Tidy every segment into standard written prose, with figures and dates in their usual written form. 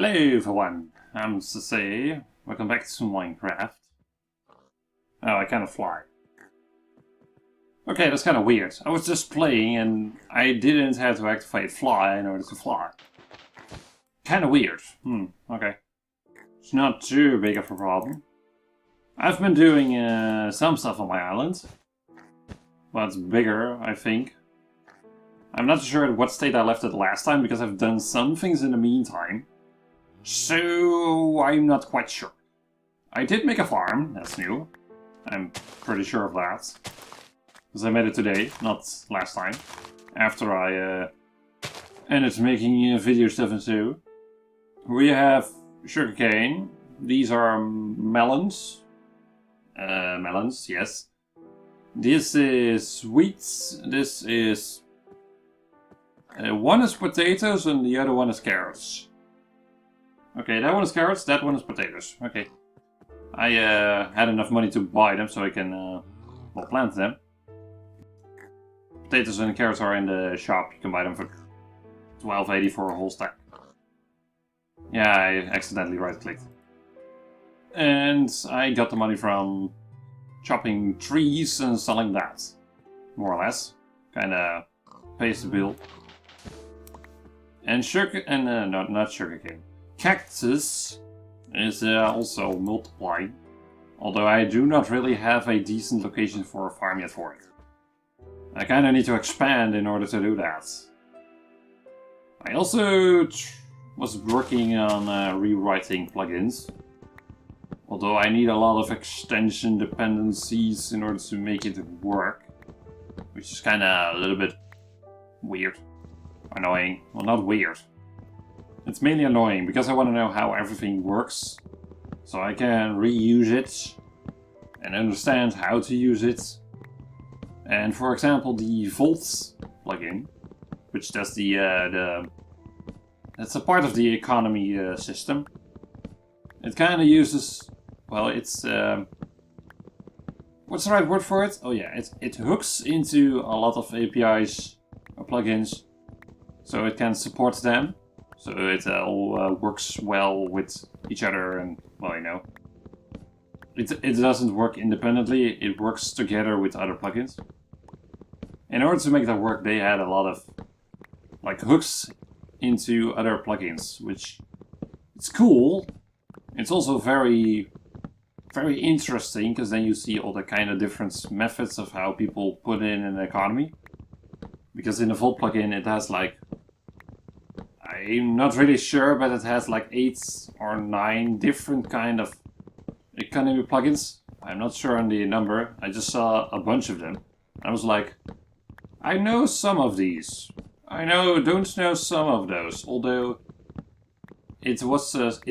Hello everyone, I'm Sase. Welcome back to Minecraft. Oh, I kind of fly. Okay, that's kind of weird. I was just playing and I didn't have to activate fly in order to fly. Kind of weird. Okay. It's not too big of a problem. I've been doing some stuff on my island. Well, it's bigger, I think. I'm not sure at what state I left it last time because I've done some things in the meantime. So I'm not quite sure. I did make a farm, that's new. I'm pretty sure of that. Because I made it today, not last time. After I ended making video stuff and so. We have sugarcane. These are melons. Melons, yes. This is wheat. This is... one is potatoes and the other one is carrots. Okay, that one is carrots, that one is potatoes. Okay. I had enough money to buy them so I can well, plant them. Potatoes and carrots are in the shop. You can buy them for $12.80 for a whole stack. Yeah, I accidentally right-clicked. And I got the money from chopping trees and selling that. More or less. Kinda pays the bill. And sugar... and no, not sugarcane. Cactus is also multiplying. Although I do not really have a decent location for a farm yet for it. I kinda need to expand in order to do that. I also was working on rewriting plugins. Although I need a lot of extension dependencies in order to make it work. Which is kinda a little bit weird. Annoying. Well, not weird. It's mainly annoying because I want to know how everything works. So I can reuse it. And understand how to use it. And for example, the Volt plugin. Which does it's a part of the economy system. It kind of uses... well, it's... what's the right word for it? Oh yeah, it hooks into a lot of APIs or plugins. So it can support them. So it all works well with each other and, well, you know. It doesn't work independently, it works together with other plugins. In order to make that work, they had a lot of, like, hooks into other plugins, which it's cool. It's also very interesting, because then you see all the kind of different methods of how people put in an economy. Because in the Volt plugin it has like... I'm not really sure, but it has like 8 or 9 different kind of economy plugins. I'm not sure on the number, I just saw a bunch of them. I was like, I know some of these. I don't know some of those, although it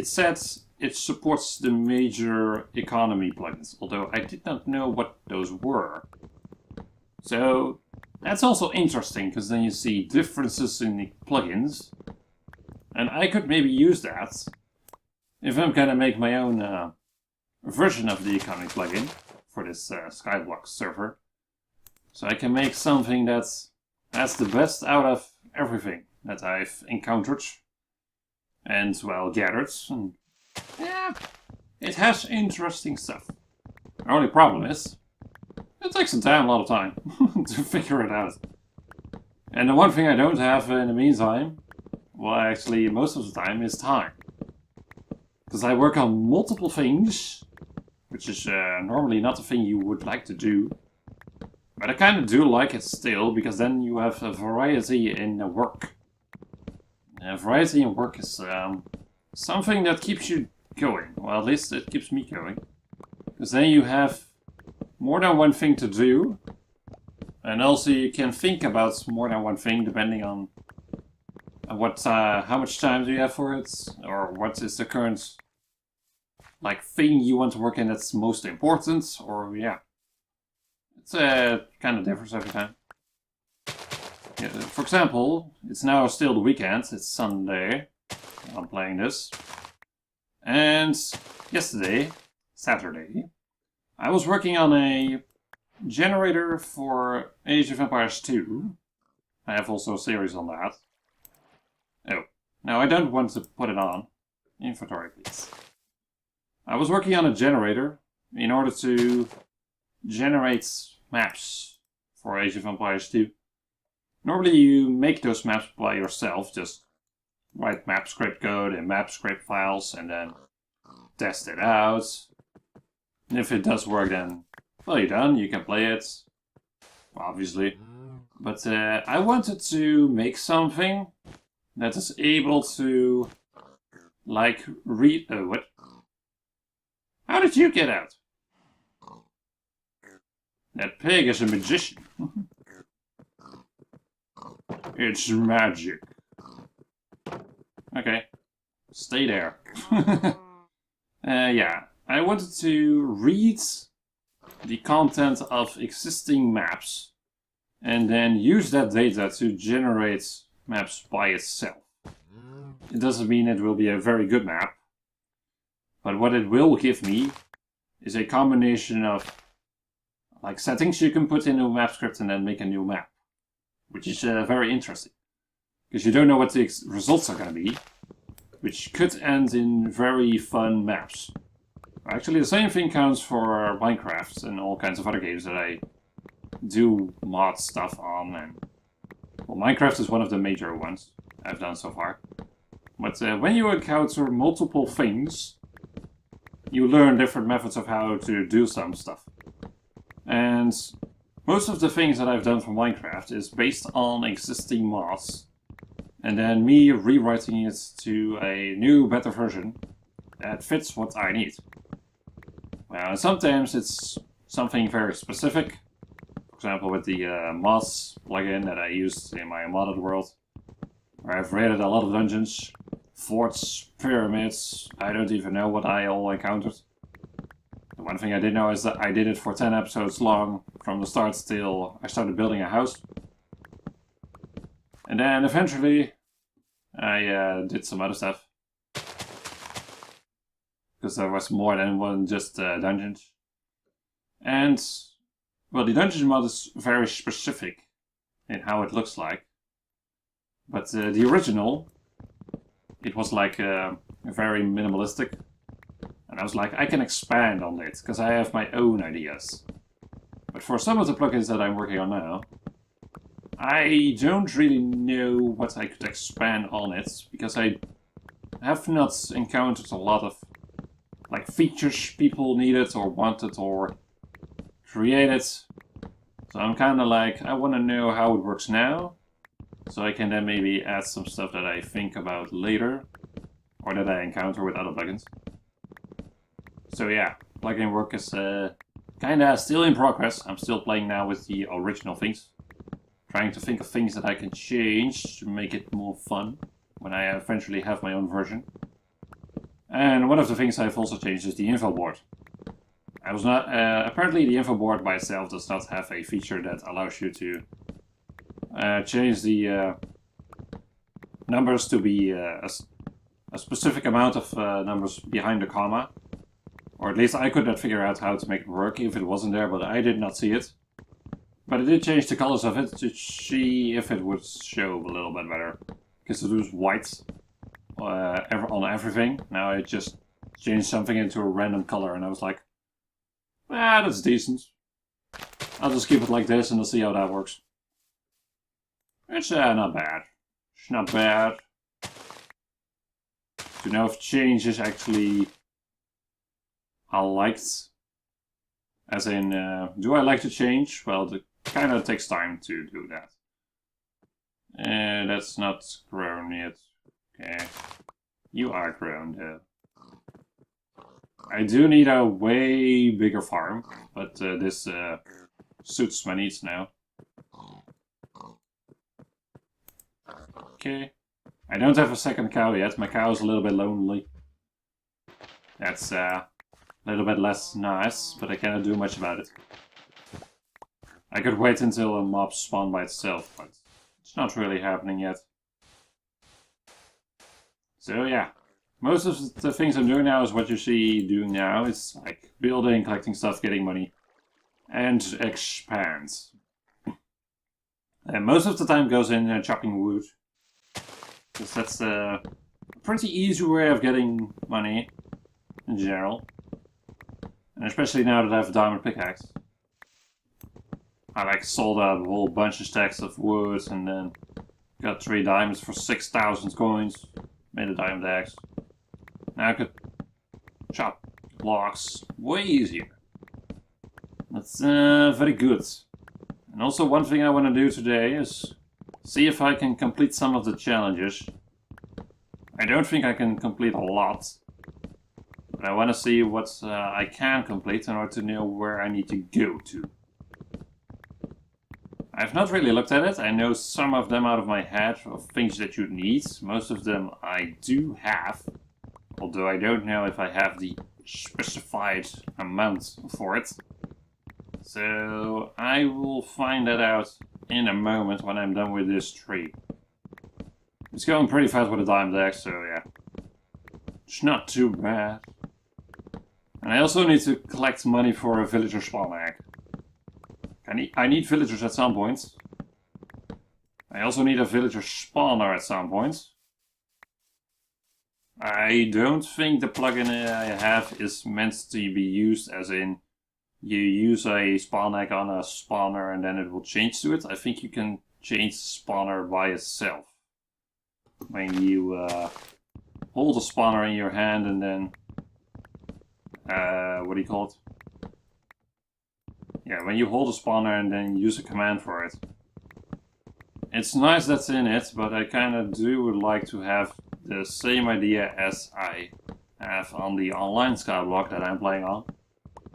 said it supports the major economy plugins, although I did not know what those were. So that's also interesting, because then you see differences in the plugins. And I could maybe use that if I'm gonna make my own version of the economy plugin for this Skyblock server. So I can make something that's the best out of everything that I've encountered and, well, gathered. And yeah, it has interesting stuff. The only problem is, it takes some time, a lot of time, to figure it out. And the one thing I don't have in the meantime, well, actually, most of the time, is time. Because I work on multiple things, which is normally not the thing you would like to do. But I kind of do like it still, because then you have a variety in work. And variety in work is something that keeps you going. Well, at least it keeps me going. Because then you have more than one thing to do. And also you can think about more than one thing, depending on how much time do you have for it, or what is the current like thing you want to work in that's most important, or yeah. It's kind of differs every time. Yeah, for example, it's now still the weekend, it's Sunday, I'm playing this. And yesterday, Saturday, I was working on a generator for Age of Empires 2. I have also a series on that. Oh, now I don't want to put it on. Inventory, please. I was working on a generator in order to generate maps for Age of Empires 2. Normally you make those maps by yourself, just write map script code and map script files and then test it out. And if it does work, then, well, you're done, you can play it, obviously. But I wanted to make something that is able to, like, read... what? How did you get out? That pig is a magician. It's magic. Okay. Stay there. Yeah. I wanted to read the content of existing maps and then use that data to generate maps by itself. It doesn't mean it will be a very good map, but what it will give me is a combination of like settings you can put in a map script and then make a new map, which is very interesting because you don't know what the results are going to be, which could end in very fun maps. Actually, the same thing counts for Minecraft and all kinds of other games that I do mod stuff on. And well, Minecraft is one of the major ones I've done so far. But when you encounter multiple things, you learn different methods of how to do some stuff. And most of the things that I've done for Minecraft is based on existing mods, and then me rewriting it to a new, better version that fits what I need. Well, sometimes it's something very specific. For example, with the mods plugin that I used in my modded world, where I've raided a lot of dungeons, forts, pyramids. I don't even know what I all encountered. The one thing I did know is that I did it for 10 episodes long, from the start till I started building a house. And then eventually I did some other stuff. Because there was more than one just dungeons. And, well, the dungeon mod is very specific in how it looks like. But the original, it was like very minimalistic. And I was like, I can expand on it, because I have my own ideas. But for some of the plugins that I'm working on now, I don't really know what I could expand on it, because I have not encountered a lot of like features people needed or wanted or created. So I'm kind of like, I want to know how it works now, so I can then maybe add some stuff that I think about later, or that I encounter with other plugins. So yeah, plugin work is kind of still in progress. I'm still playing now with the original things, trying to think of things that I can change to make it more fun when I eventually have my own version. And one of the things I've also changed is the info board. I was not apparently the info board by itself does not have a feature that allows you to change the numbers to be a specific amount of numbers behind the comma. Or at least I could not figure out how to make it work if it wasn't there, but I did not see it. But I did change the colors of it to see if it would show a little bit better. Because it was white on everything. Now I just changed something into a random color and I was like, ah, that's decent. I'll just keep it like this and I'll see how that works. It's not bad. It's not bad. To know if change is actually liked. As in, do I like to change? Well, it kind of takes time to do that. That's not grown yet. Okay. You are grown, though. I do need a way bigger farm, but this suits my needs now. Okay. I don't have a second cow yet. My cow is a little bit lonely. That's a little bit less nice, but I cannot do much about it. I could wait until a mob spawned by itself, but it's not really happening yet. So yeah, most of the things I'm doing now is what you see doing now. It's like building, collecting stuff, getting money, and expand. And most of the time goes in chopping wood, because that's a pretty easy way of getting money in general. And especially now that I have a diamond pickaxe. I like sold out a whole bunch of stacks of wood and then got 3 diamonds for 6,000 coins. Made a diamond axe. Now I could chop blocks way easier. That's very good. And also one thing I want to do today is see if I can complete some of the challenges. I don't think I can complete a lot. But I want to see what I can complete in order to know where I need to go to. I've not really looked at it. I know some of them out of my head of things that you need. Most of them I do have. Although I don't know if I have the specified amount for it. So I will find that out in a moment when I'm done with this tree. It's going pretty fast with a diamond axe, so yeah. It's not too bad. And I also need to collect money for a villager spawn egg. I need villagers at some point. I also need a villager spawner at some point. I don't think the plugin I have is meant to be used as in you use a spawn egg on a spawner and then it will change to it. I think you can change the spawner by itself. When you hold the spawner in your hand and then what do you call it? Yeah, when you hold a spawner and then use a command for it. It's nice that's in it, but I kinda would like to have the same idea as I have on the online Skyblock that I'm playing on.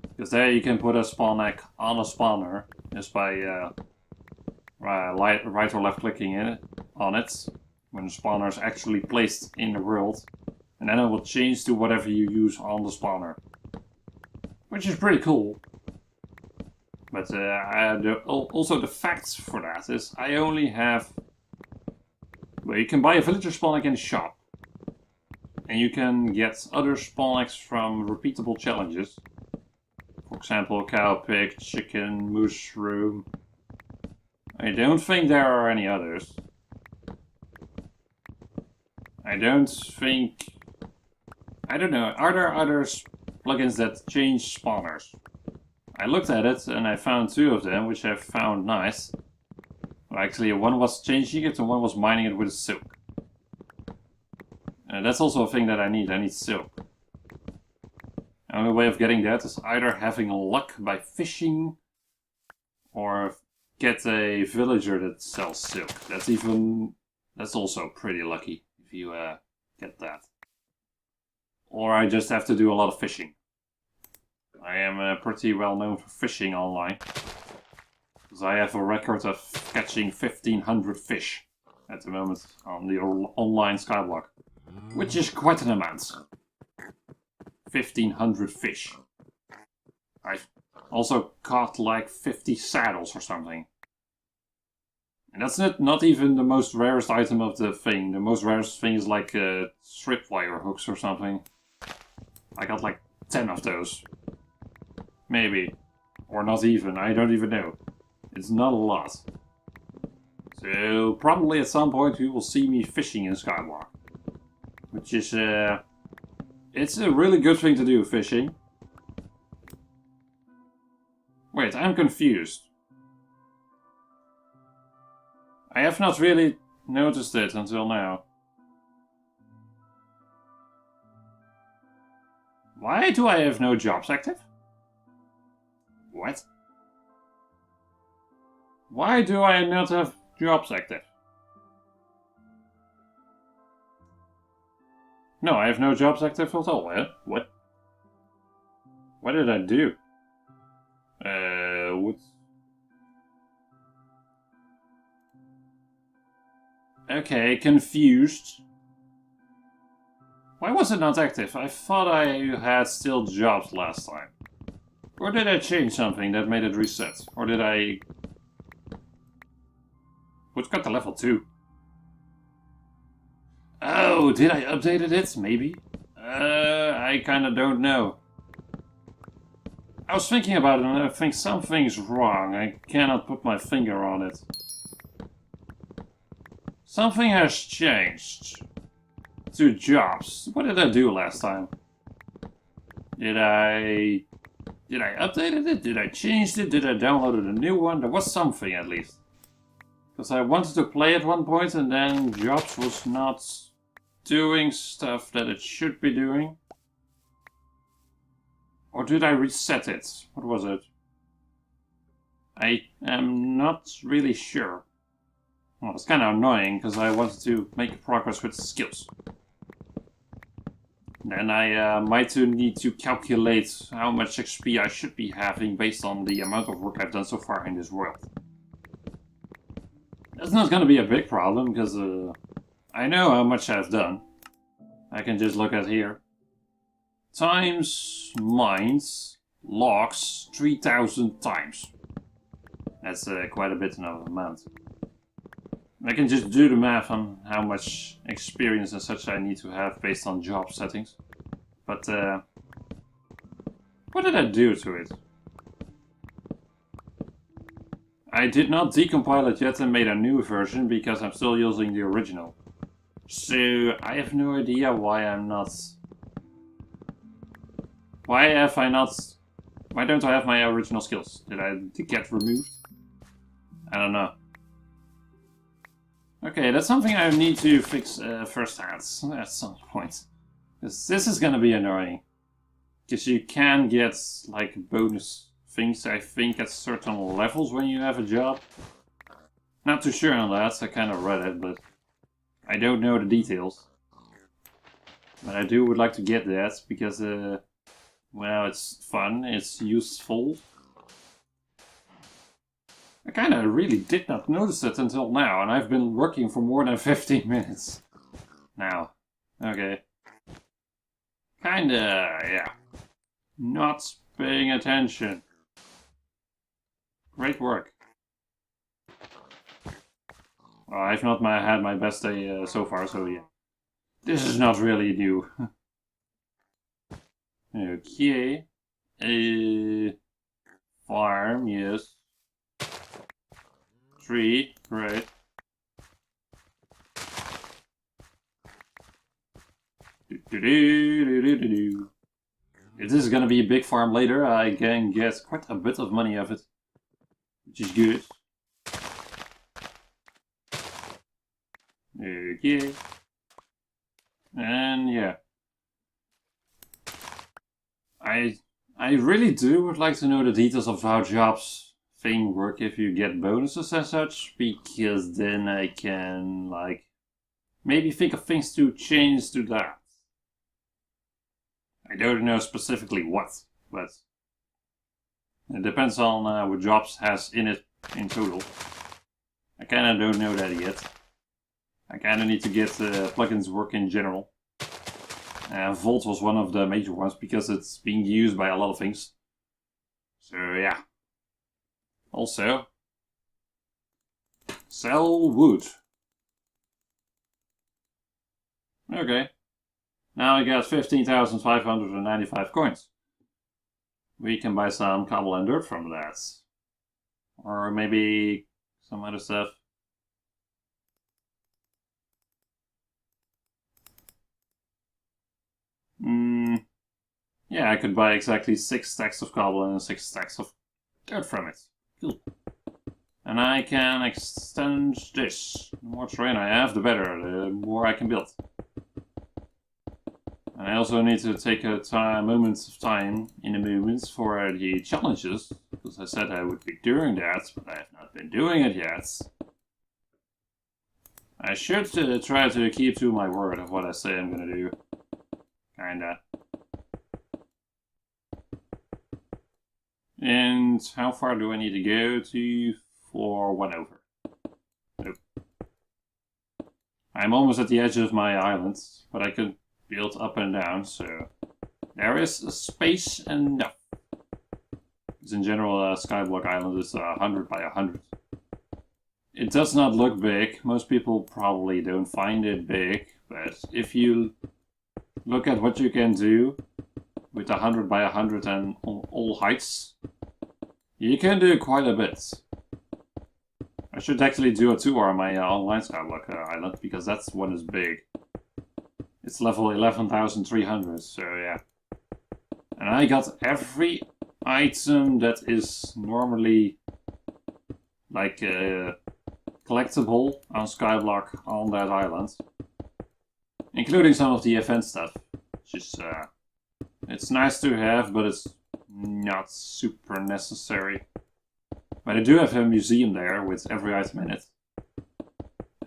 Because there you can put a spawn egg on a spawner just by right or left clicking on it when the spawner is actually placed in the world. And then it will change to whatever you use on the spawner. Which is pretty cool. But also the facts for that is I only have... Well, you can buy a villager spawn egg in the shop. And you can get other spawn eggs from repeatable challenges. For example, cow, pig, chicken, mushroom. I don't think there are any others. I don't think... I don't know, are there other plugins that change spawners? I looked at it and I found 2 of them, which I found nice. Well, actually, one was changing it and one was mining it with silk. That's also a thing that I need silk. The only way of getting that is either having luck by fishing or get a villager that sells silk. That's also pretty lucky if you get that. Or I just have to do a lot of fishing. I am pretty well known for fishing online. Because I have a record of catching 1,500 fish at the moment on the online Skyblock. Which is quite an amount. 1,500 fish. I've also caught like 50 saddles or something. And that's not even the most rarest item of the thing. The most rarest thing is like stripwire hooks or something. I got like 10 of those. Maybe. Or not even, I don't even know. It's not a lot. So, probably at some point you will see me fishing in Skyblock. Which is, it's a really good thing to do, fishing. Wait, I'm confused. I have not really noticed it until now. Why do I have no jobs active? What? Why do I not have jobs active? No, I have no jobs active at all, eh? What? What did I do? What? Okay, confused. Why was it not active? I thought I had still jobs last time. Or did I change something that made it reset? Or did I... Which got to level 2? Oh, did I update it? Maybe? I kinda don't know. I was thinking about it and I think something's wrong. I cannot put my finger on it. Something has changed. to jobs. What did I do last time? Did I update it? Did I change it? Did I download a new one? There was something at least. Because I wanted to play at one point and then jobs was not doing stuff that it should be doing. Or did I reset it? What was it? I am not really sure. Well, it's kind of annoying because I wanted to make progress with skills. Then I might need to calculate how much XP I should be having based on the amount of work I've done so far in this world. That's not going to be a big problem because I know how much I've done. I can just look at here. Times mines logs 3,000 times. That's quite a bit of amount. I can just do the math on how much experience and such I need to have based on job settings. But what did I do to it? I did not decompile it yet and made a new version because I'm still using the original. So I have no idea why I'm not... Why don't I have my original skills? Did I get removed? I don't know. Okay, that's something I need to fix firsthand at some point. Because this is gonna be annoying. Because you can get, like, bonus things, I think, at certain levels when you have a job. Not too sure on that, I kind of read it, but I don't know the details. But I would like to get that, because, well, it's fun, it's useful. I kinda really did not notice it until now, and I've been working for more than 15 minutes. Now, okay. Kinda, yeah. Not paying attention. Great work. Well, I've not had my best day so far, so yeah. This is not really new. Okay. Farm, yes. Tree, right. If this is gonna be a big farm later, I can get quite a bit of money of it. Which is good. Okay. And yeah. I really would like to know the details of how jobs thing work if you get bonuses and such, because then I can, like, maybe think of things to change to that. I don't know specifically what, but it depends on what jobs has in it in total. I kinda don't know that yet. I kinda need to get plugins work in general. Volt was one of the major ones because it's being used by a lot of things. So yeah. Also, sell wood. Okay. Now I got 15,595 coins. We can buy some cobble and dirt from that. Or maybe some other stuff. Yeah, I could buy exactly 6 stacks of cobble and 6 stacks of dirt from it. Cool. And I can extend this. The more terrain I have, the better. The more I can build. And I also need to take a moment of time in the moments for the challenges. Because I said I would be doing that, but I have not been doing it yet. I should try to keep to my word of what I say I'm gonna do. Kinda. And how far do I need to go to for 1 over? Nope. I'm almost at the edge of my island, but I could build up and down, so there is space enough. Because in general, Skyblock Island is 100 by 100. It does not look big. Most people probably don't find it big, but if you look at what you can do with 100 by 100 and on all heights, you can do quite a bit. I should actually do a tour on my online Skyblock Island, because that one is big. It's level 11,300, so yeah. And I got every item that is normally like collectible on Skyblock on that island. Including some of the event stuff. Which is, it's nice to have, but it's not super necessary. But I do have a museum there with every item in it.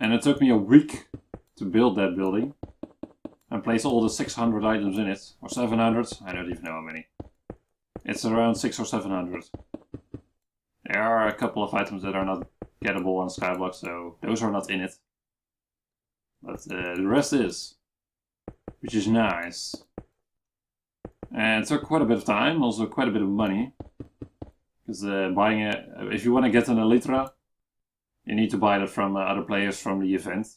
And it took me a week to build that building. And place all the 600 items in it. Or 700, I don't even know how many. It's around 600 or 700. There are a couple of items that are not gettable on Skyblock, so those are not in it. But the rest is. Which is nice. And it took quite a bit of time, also quite a bit of money. Because buying it, if you want to get an Elytra, you need to buy that from other players from the event.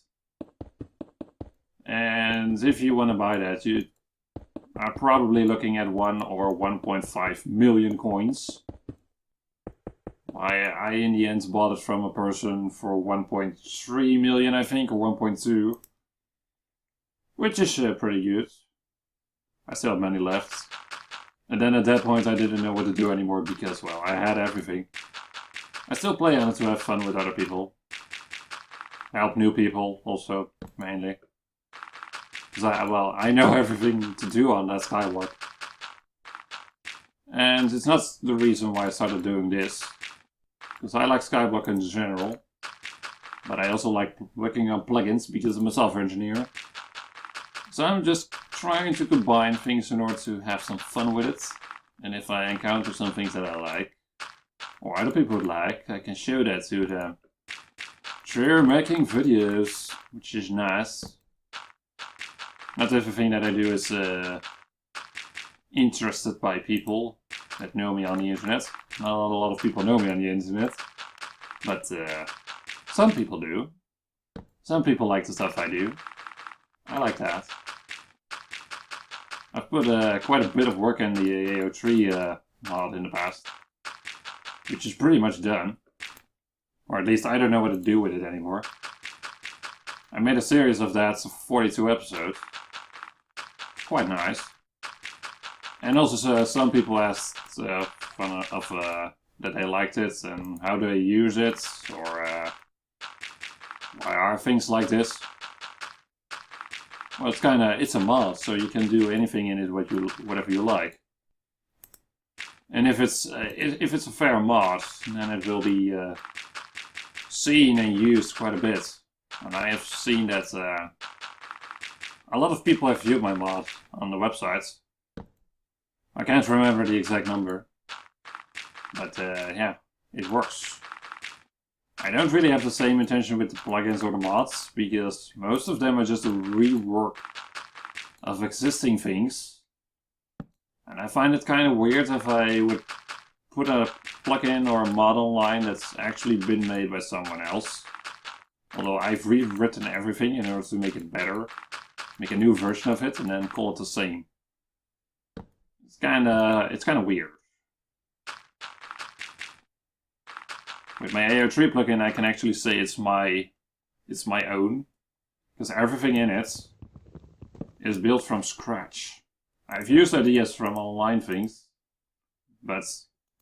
And if you want to buy that, you are probably looking at 1 or 1.5 million coins. I in the end bought it from a person for 1.3 million, I think, or 1.2. Which is pretty good. I still have money left. And then at that point I didn't know what to do anymore because, well, I had everything. I still play on it to have fun with other people. Help new people also, mainly. Because I know everything to do on that Skyblock. And it's not the reason why I started doing this. Because I like Skyblock in general. But I also like working on plugins because I'm a software engineer. So I'm just trying to combine things in order to have some fun with it. And if I encounter some things that I like, or other people would like, I can show that to them. Sure, making videos, which is nice. Not everything that I do is interested by people that know me on the internet. Not a lot of people know me on the internet. But some people do. Some people like the stuff I do. I like that. I've put quite a bit of work in the AO3 mod in the past. Which is pretty much done. Or at least I don't know what to do with it anymore. I made a series of that, 42 episodes. Quite nice. And also some people asked that they liked it and how do they use it, or why are things like this? Well, it's a mod, so you can do anything in it whatever you like. And if it's a fair mod, then it will be seen and used quite a bit. And I have seen that a lot of people have viewed my mod on the website. I can't remember the exact number, but yeah, it works. I don't really have the same intention with the plugins or the mods, because most of them are just a rework of existing things. And I find it kind of weird if I would put a plugin or a mod online that's actually been made by someone else. Although I've rewritten everything in order to make it better, make a new version of it, and then call it the same. It's kind of weird. With my AO3 plugin, I can actually say it's my own, because everything in it is built from scratch. I've used ideas from online things, but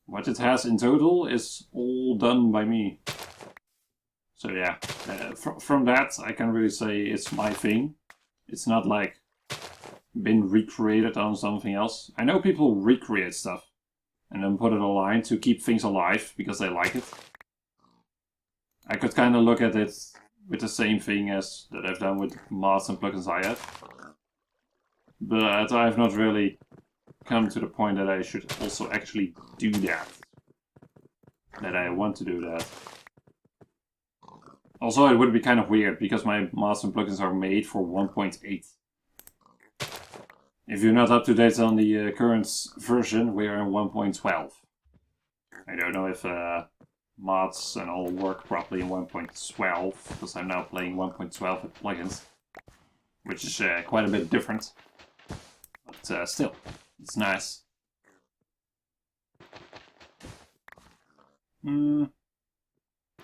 what it has in total is all done by me. So yeah, from that I can really say it's my thing. It's not like been recreated on something else. I know people recreate stuff and then put it online to keep things alive because they like it. I could kind of look at it with the same thing as that I've done with mods and plugins I have. But I've not really come to the point that I should also actually do that. That I want to do that. Also, it would be kind of weird because my mods and plugins are made for 1.8. If you're not up to date on the current version, we are in 1.12. I don't know if mods and all work properly in 1.12, because I'm now playing 1.12 with plugins, which is quite a bit different. But still, it's nice.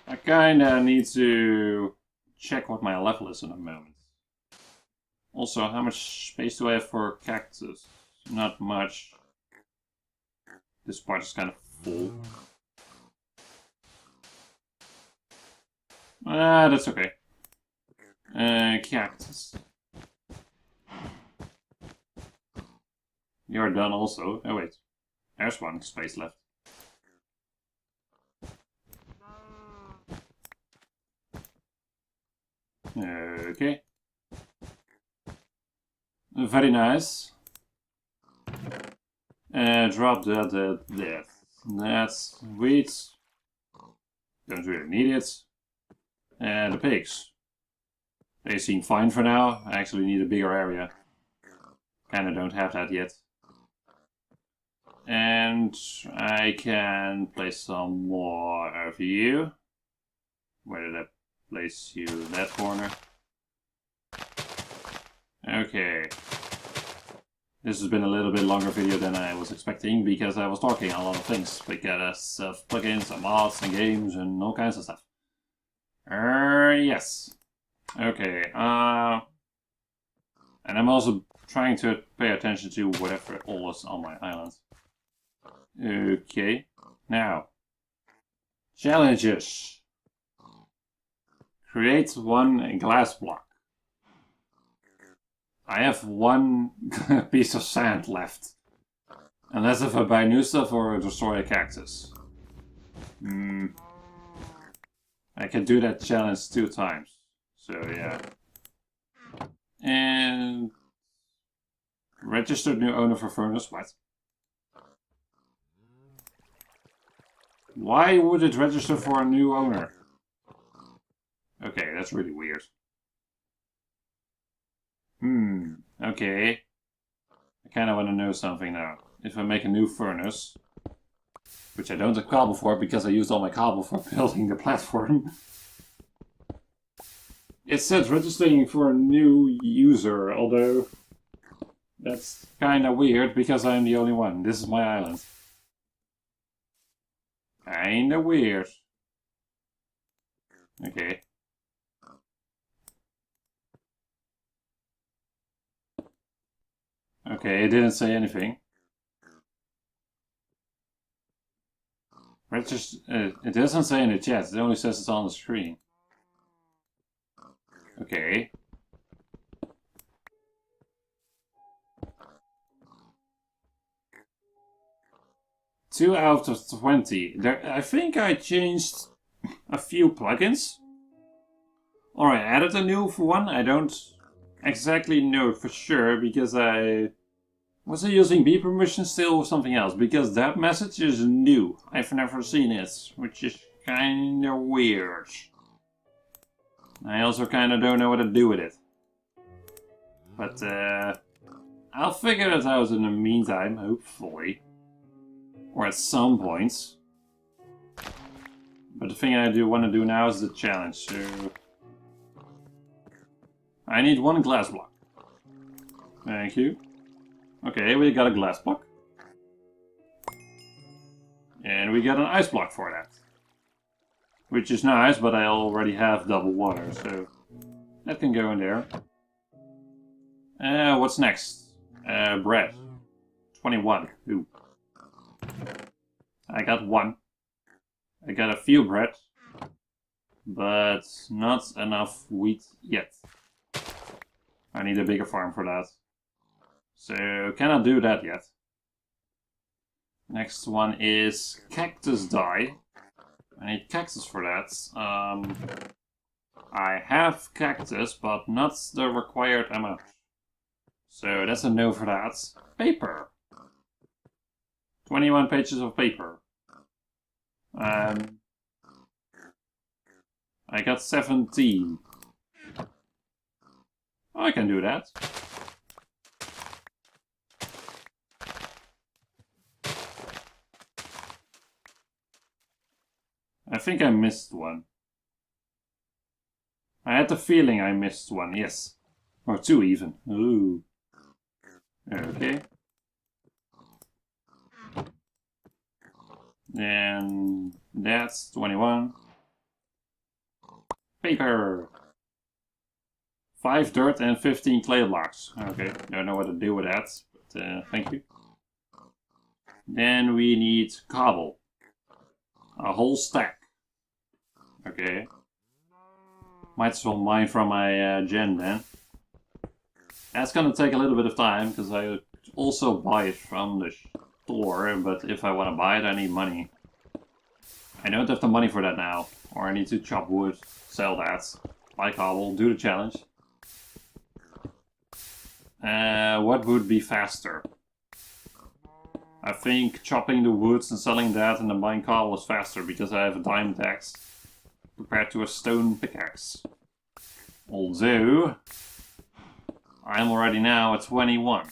I kinda need to check what my level is in a moment. Also, how much space do I have for cactus? Not much. This part is kind of full. Ah, that's okay. Cactus. You're done also. Oh wait, there's one space left. Okay. Very nice. Drop that. That's wheat. Don't really need it. And the pigs. They seem fine for now. I actually need a bigger area. Kinda don't have that yet. And I can place some more of you. Where did I place you? That corner. Okay. This has been a little bit longer video than I was expecting because I was talking a lot of things. Because of plugins and mods and games and all kinds of stuff. Yes. Okay. And I'm also trying to pay attention to whatever all is on my island. Okay. Now. Challenges. Create one glass block. I have one piece of sand left. Unless if I buy new stuff or destroy a cactus. I can do that challenge 2 times. So yeah. And registered new owner for furnace. What? Why would it register for a new owner? Okay, that's really weird. Okay. I kind of want to know something now. If I make a new furnace, which I don't have cobble for because I used all my cobble for building the platform, it says registering for a new user, although that's kind of weird because I'm the only one. This is my island. Kinda weird. Okay. Okay, it didn't say anything. It doesn't say in the chat, it only says it's on the screen. Okay. Two out of 20. I think I changed a few plugins. Or I added a new one. I don't exactly know for sure because was I using B permission still or something else? Because that message is new. I've never seen it, which is kinda weird. I also kinda don't know what to do with it. But I'll figure it out in the meantime, hopefully. Or at some point. But the thing I want to do now is the challenge, so I need one glass block. Thank you. Okay, we got a glass block. And we got an ice block for that. Which is nice, but I already have double water, so that can go in there. What's next? Bread. 21. Ooh. I got one. I got a few bread. But not enough wheat yet. I need a bigger farm for that. So cannot do that yet. Next one is cactus dye. I need cactus for that. I have cactus, but not the required amount. So that's a no for that. Paper. 21 pages of paper. I got 17. I can do that. I think I missed one. I had the feeling I missed one, yes. Or 2 even. Ooh. Okay. And that's 21. Paper. 5 dirt and 15 clay blocks. Okay, don't know what to do with that, but thank you. Then we need cobble. A whole stack. Okay. Might as well mine from my gen then. That's gonna take a little bit of time, because I also buy it from the store, but if I want to buy it, I need money. I don't have the money for that now, or I need to chop wood, sell that, buy cobble, do the challenge. What would be faster? I think chopping the woods and selling that and then buying cobble is faster, because I have a diamond axe compared to a stone pickaxe. Although, I'm already now at 21.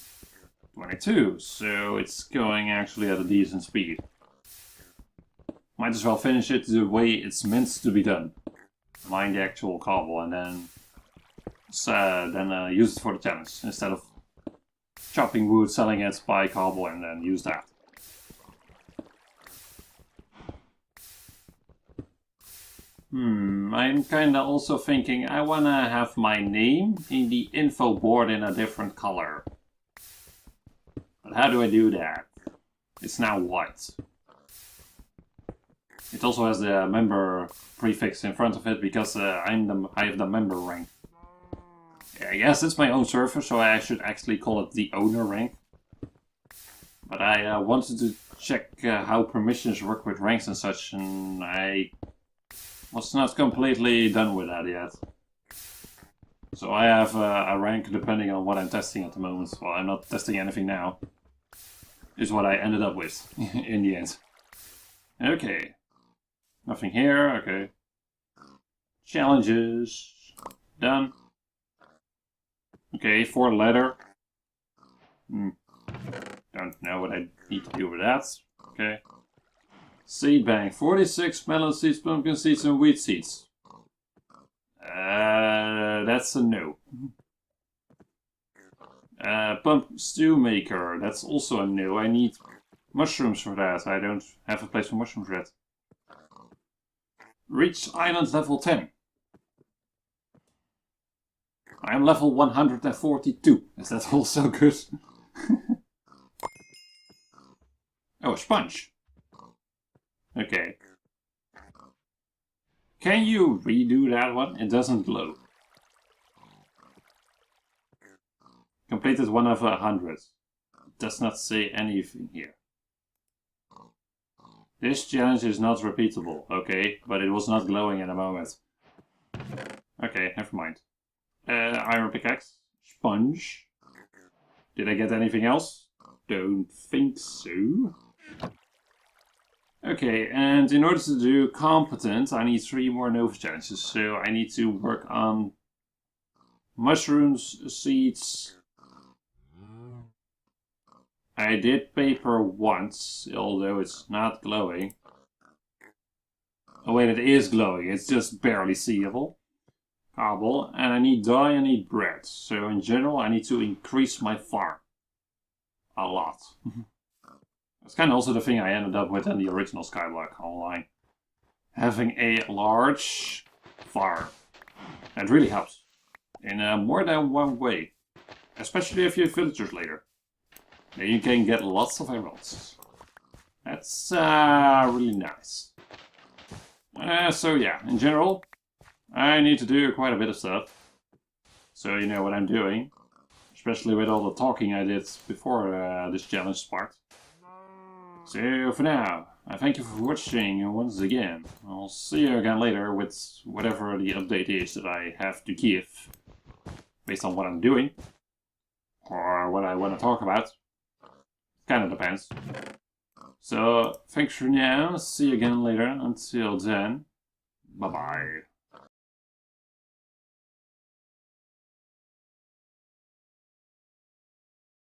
22, so it's going actually at a decent speed. Might as well finish it the way it's meant to be done. Mine the actual cobble and then use it for the challenge, instead of chopping wood, selling it, buy cobble and then use that. I'm kinda also thinking I wanna have my name in the info board in a different color. But how do I do that? It's now white. It also has the member prefix in front of it because I have the member rank. Yeah, yes, it's my own server, so I should actually call it the owner rank. But I wanted to check how permissions work with ranks and such, and I was not completely done with that yet. So I have a rank depending on what I'm testing at the moment. Well, I'm not testing anything now. Is what I ended up with in the end. Okay. Nothing here, okay. Challenges. Done. Okay, 4 leather. Don't know what I need to do with that. Okay. Seed bank. 46 melon seeds, pumpkin seeds, and wheat seeds. That's a no. Pump stew maker. That's also a no. I need mushrooms for that. I don't have a place for mushrooms yet. Reach island level 10. I am level 142. Is that also good? Oh, a sponge. Okay. Can you redo that one? It doesn't glow. Completed 1 of 100. It does not say anything here. This challenge is not repeatable. Okay, but it was not glowing at the moment. Okay, never mind. Iron pickaxe. Sponge. Did I get anything else? Don't think so. Okay, and in order to do competent, I need 3 more Nova challenges. So I need to work on mushrooms, seeds. I did paper once, although it's not glowing. Oh wait, it is glowing, it's just barely seeable. Cobble, and I need dye, I need bread. So in general, I need to increase my farm. A lot. That's kind of also the thing I ended up with in the original Skyblock Online. Having a large farm. That really helps. In more than one way. Especially if you have villagers later. Then you can get lots of emeralds. That's really nice. So yeah, in general, I need to do quite a bit of stuff. So you know what I'm doing. Especially with all the talking I did before this challenge part. So for now, I thank you for watching once again. I'll see you again later with whatever the update is that I have to give. Based on what I'm doing. Or what I want to talk about. Kind of depends. So, thanks for now. See you again later. Until then, bye-bye.